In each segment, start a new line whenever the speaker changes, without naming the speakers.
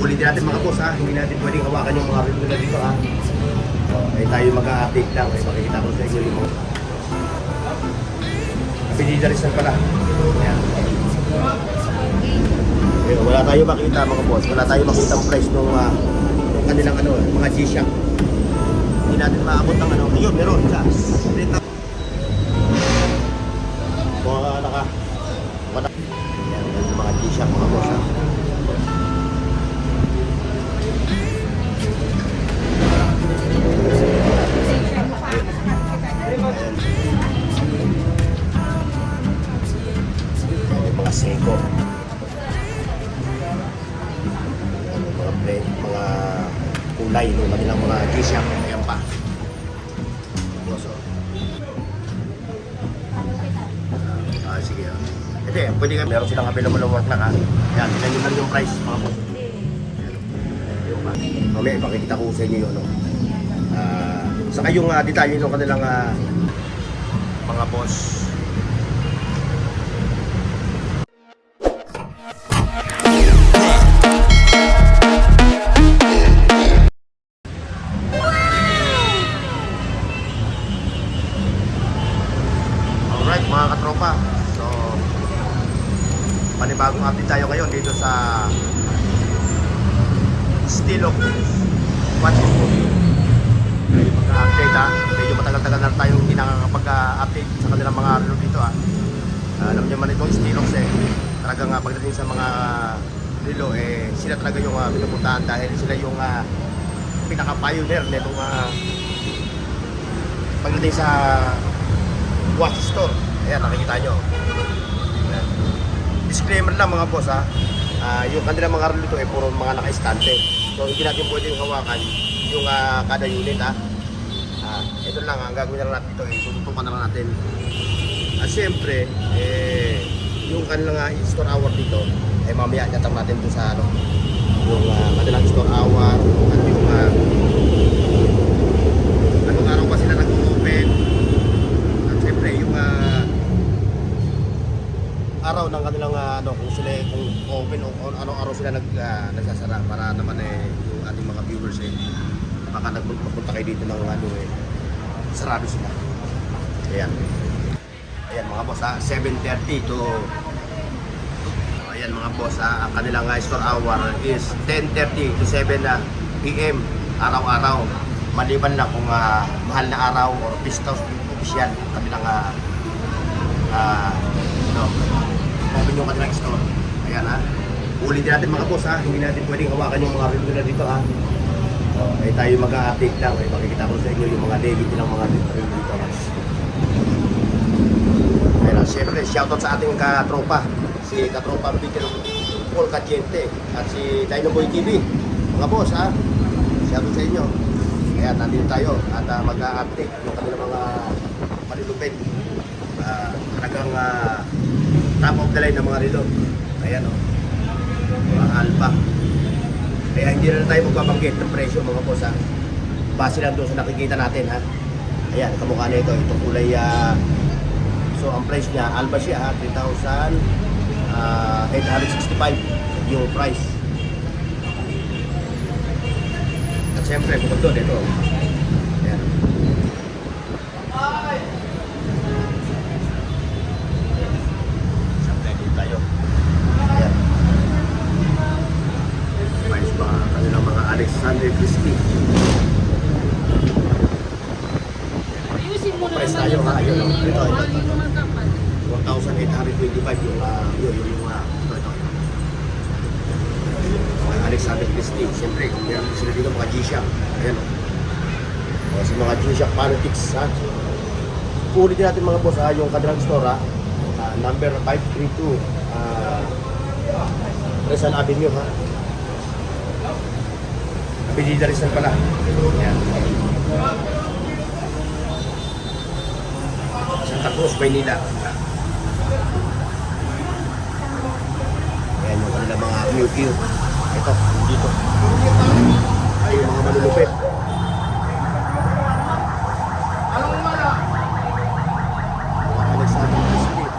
Ulitin natin mga boss ha, hindi natin pwedeng hawakan yung mga relo na dito ha. Tayo mag-a-update lang, makikita ko sa inyo yung mga pinidarisan pala. Ayan. Wala tayo makita mga boss, wala tayo makita ang price nung kanilang mga G-Shock. Hindi natin maabot ng yun, meron sa yung mga G-Shock mga boss ha. Mga Seiko, mga kulay ng kanilang mga G-Shock. Ayan pa. Sige. Hindi, pwede ka. Meron silang available ng work na ka. Ayan, tignan nyo lang yung price mga boss. Mamaya ipakikita ko sa inyo yun. Saka yung detalye ng kanilang mga boss. Alright mga katropa, so panibagong update tayo ngayon dito sa Stilo Watching Movie. Mag-update ha, medyo matagal-tagal na tayong hindi nakakapag-update sa kanilang mga relo dito ha. Alam niyo man itong Stilox talagang pagdating sa mga relo sila talaga yung pinupuntahan dahil sila yung pinaka-pioneer nitong pagdating sa watch store. Ayan, nakikita nyo. Disclaimer lang mga boss ha. Yung kanilang mga relo ito puro mga naka-estante. So hindi natin pwedeng hawakan yung kada unit ha. Ito lang ang gagawin na lang natin ito. Tututukan na lang natin. At syempre, yung kanilang store hour dito mamaya natang natin ito sa yung kanilang store hour at yung anong araw pa sila nag-open. Yung araw ng kanilang kung sila kung open o anong araw sila nagsasara para naman yung ating mga viewers baka nagpunta kayo dito ng sarado sila. Ayan mga boss 7:30 to ayan mga boss ang kanilang store hour is 10:30 to 7 PM araw-araw, maliban na kung mahal na araw or pista official kabilang open yung kanilang store. Ayan ulitin natin mga boss hindi natin pwedeng hawakan yung mga relo na dito tayo mag-a-update lang makikita ko sa inyo yung mga daily nilang mga relo dito Ayan syempre shoutout sa ating katropa si katropa Peter Paul Cadiente at si Dino Boy TV mga boss shoutout sa inyo. Ayan, nandito tayo at mag-a-update yung kanilang mga malulupit. Talagang top of the line ng mga relo. Ayan mga Alpha. Kaya hindi na tayo magbabanggit ng presyo mga boss base lang doon sa nakikita natin Ayan, kamukha na ito. Itong kulay so ang price niya, Alpha siya 3,865 yung price. At siyempre, bukod doon, ito. Ayan. Siyempre, dito tayo. Ayan. Price ba? Kanilang mga Alexander Christie. Price tayo ayun. Ito. 1,825 yung Alexander Christie. Siyempre, kung meron sila dito mga G-Shock. Ayan sa mga G-Shock Fanatics ulitin natin mga boss yung kanilang store number 532 Rizal Avenue Pinidarisan pala. Ayan. Santa Cruz, Maynila. Ayan yung kanilang mga QQ. Ito, dito. Ay, yung mga malulupit. Mga Alexander Christie.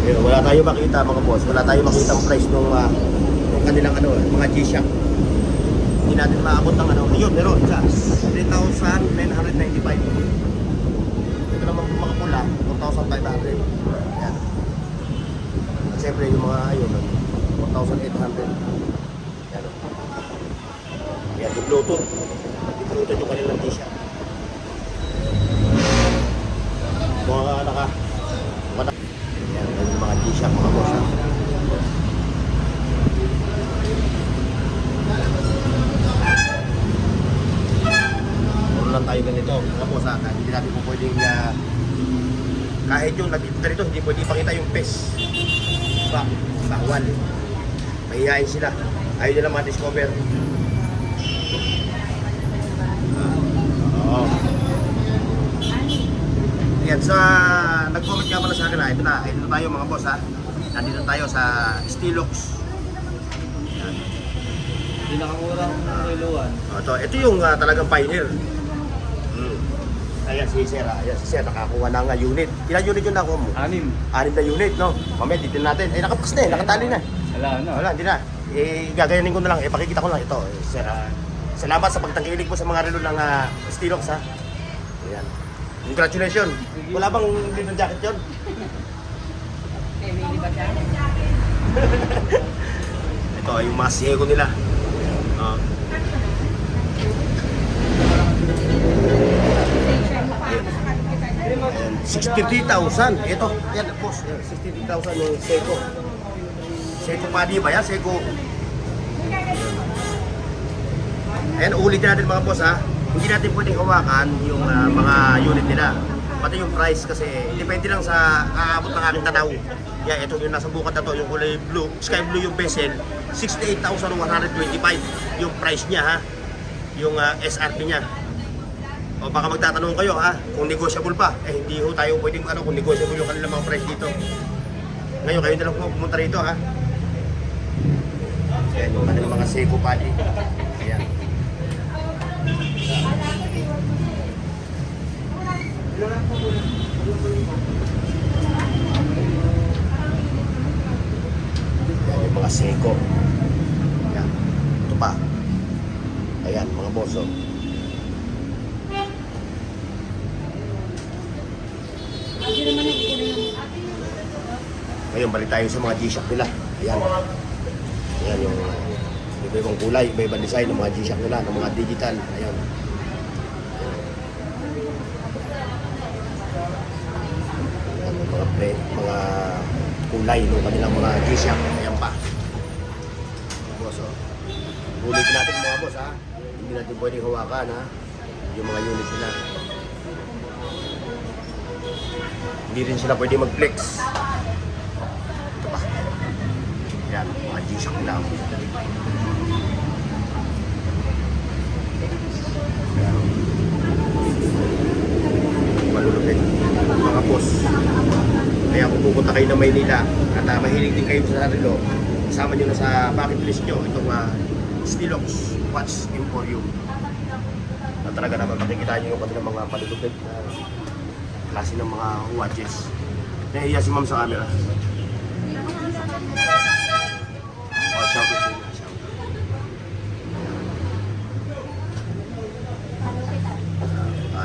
Ayun, wala tayo makita mga boss. Wala tayo makita ang price nung kanilang ano, mga G-Shock. Hindi natin maabot ng ano. Ayun, meron sa 3,995. Ito naman yung mga pula, 4,500. Ayan. At siyempre yung mga ayun, 4,800. Ayan. Ayan, yung Bluetooth. Yung Bluetooth yung kanilang G-Shock. Mga naka yan, yung mga G-Shock mga boss ha. Puro lang tayo ganito mga boss ha. Hindi natin po pwedeng kahit yung ganito hindi pwede ipakita yung pes. Bawal. Mahihain sila. Ayaw nila ma-discover. Oo. Yan, sa nag-comment nga pala sa akin ito na tayo mga boss ha. Nandito tayo sa Stilox. Yan.
Pinakamurang kiluan.
Ito yung talagang pioneer. Ayan si Sir, nakakuha na nga unit. Ilang unit yung nakuha mo?
6.
6 na unit, no? Mamaya dito natin. Nakapas na nakatali na. Wala, hindi na. Gagayanin ko na lang, pakikita ko lang ito. Sir, salamat sa pagtangkilik mo sa mga relo ng Stilox ha. Ayan. Congratulations. Wala bang libreng jacket yun? Ito yung mga siyego nila. 63,000. Ito, yan boss. 63,000 yung Seiko. Seiko Padi ba yan? Seiko. Ayan, ulitin natin mga boss ha. Hindi natin pwedeng hawakan yung mga unit nila. Pati yung price kasi depende lang sa aabot ng aking tanaw. Yan, ito yung nasa bukat na to, yung kulay blue, sky blue yung bezel, 68,125 yung price niya ha. Yung SRP niya. O baka magtatanong kayo ha, kung negotiable pa. Hindi ho tayo pwedeng kung negotiable yung kanilang mga price dito. Ngayon kayo na lang po pumunta rito ha. Yan yung kanilang mga Seiko Padi. Ayan. Yan yung mga Seiko. Ayan. Ito pa. Ayan mga boss oh. Ngayon, balik tayo sa mga G-Shock nila. Ayan. Ayan yung iba-ibang kulay, iba-ibang design ng mga G-Shock nila, ng mga digital. Ayan. Ayan yung mga kulay ng kanilang mga G-Shock. Ayan pa. Boss, oh. Ulitin natin mga boss, ha. Hindi natin pwedeng hawakan, ha. Yung mga unit nila. Hindi rin sila pwede mag-flex. Ito pa. Yan, mga G-Shock nila. Yan. Malulupit. Mga boss. Kaya kung pupunta kayo ng Maynila at mahilig din kayo sa relo, kasama nyo na sa bucket list nyo itong Stilox Watch Emporium. Na talaga naman makikita nyo yung kanilang mga malulupit na klase ng mga watches. Nahiya si ma'am sa camera. Oh, shout out sa inyo.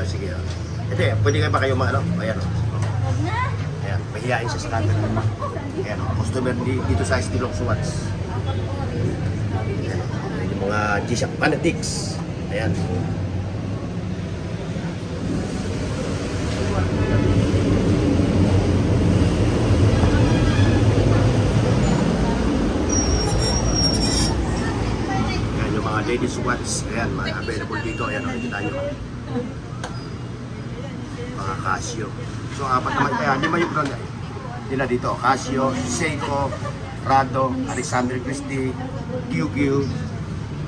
Sige. Ito pwede kayo pa kayo ano? Ayan o. Ayan, mahihain siya sa camera. Ayan o, customer dito sa Stilox Watch. Ayan o, yung mga G-Shock fanatics. Ayan. Ladies watch, ayan, available dito, ayan, nakikita nyo mga Casio. So apat naman, kaya 5 yung brand nila dito, Casio, Seiko, Rado, Alexander Christie, QQ,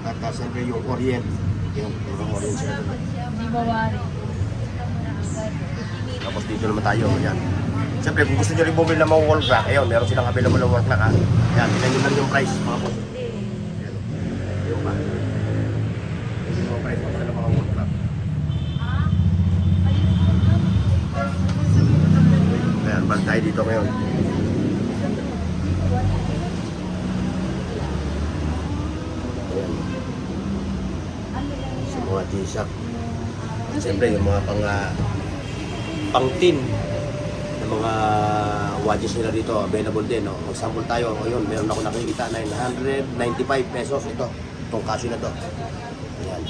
at siyempre yung Orient, yung Orient sila doon. Tapos dito naman tayo, ayan. Siyempre kung gusto nyo rin bumili ng mga wall rack, ayun, meron silang available ng wall rack ha. Ayan, tignan nyo lang yung price mga po. Ayan, yung pa. Sige. dito ngayon. Ayan. Sa mga G-Shock. Siyempre, yung mga pang-tin na mga watches nila dito, available din. No? Mag-sample tayo. Ngayon, meron ako nakikita, 995 pesos. Itong Casio na to. Ayan.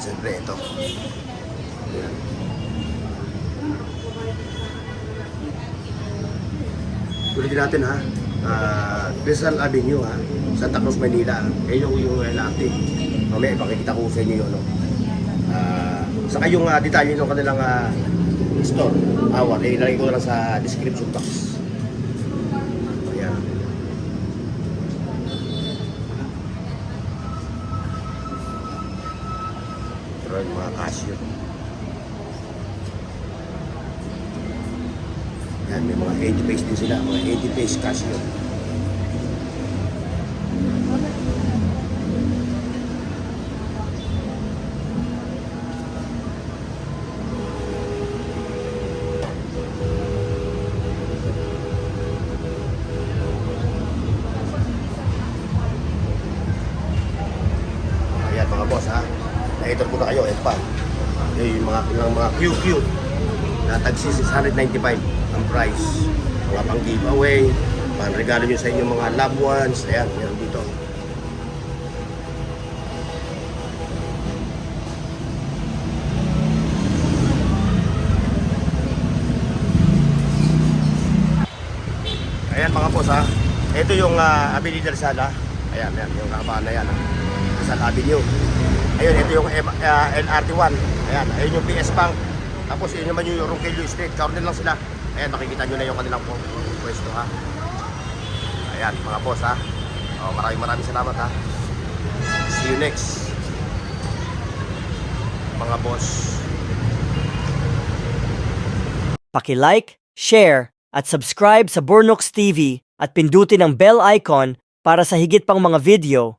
Siyempre, ito. Ayan. Ulitin natin ha. Rizal Avenue ha. Santa Cruz, Manila. Yung LRT. Mamaya ipakikita ko sa inyo yun. No? Saka yung detalye ng kanilang store. Hour. Ilagay ko na lang sa description box. Ayan. Pero yung mga Casio. Yan, may mga 80 pace din sila. Mga 80 pace Casio. Ayan mga boss ha. Na-enter ko na kayo. Ito pa. Yung mga QQ na tagsi 695 ang price. Mga pang giveaway, pang regalo nyo sa inyong mga loved ones. Ayan, meron dito. Ayan mga boss ha. Ito yung Avenida Rizal. Ayan, yung kabahan na yan ha. Rizal Avenue. Ayun, ito yung LRT1. Ayan, ayun yung PS Bank. Tapos yun naman yung Ronquillo Street. Karoon lang sila. Ayan, makikita nyo na yung kanilang pwesto ha. Ayan, mga boss ha. Oh, maraming salamat ha. See you next. Mga boss.
Paki-like, share, at subscribe sa Bornox TV at pindutin ang bell icon para sa higit pang mga video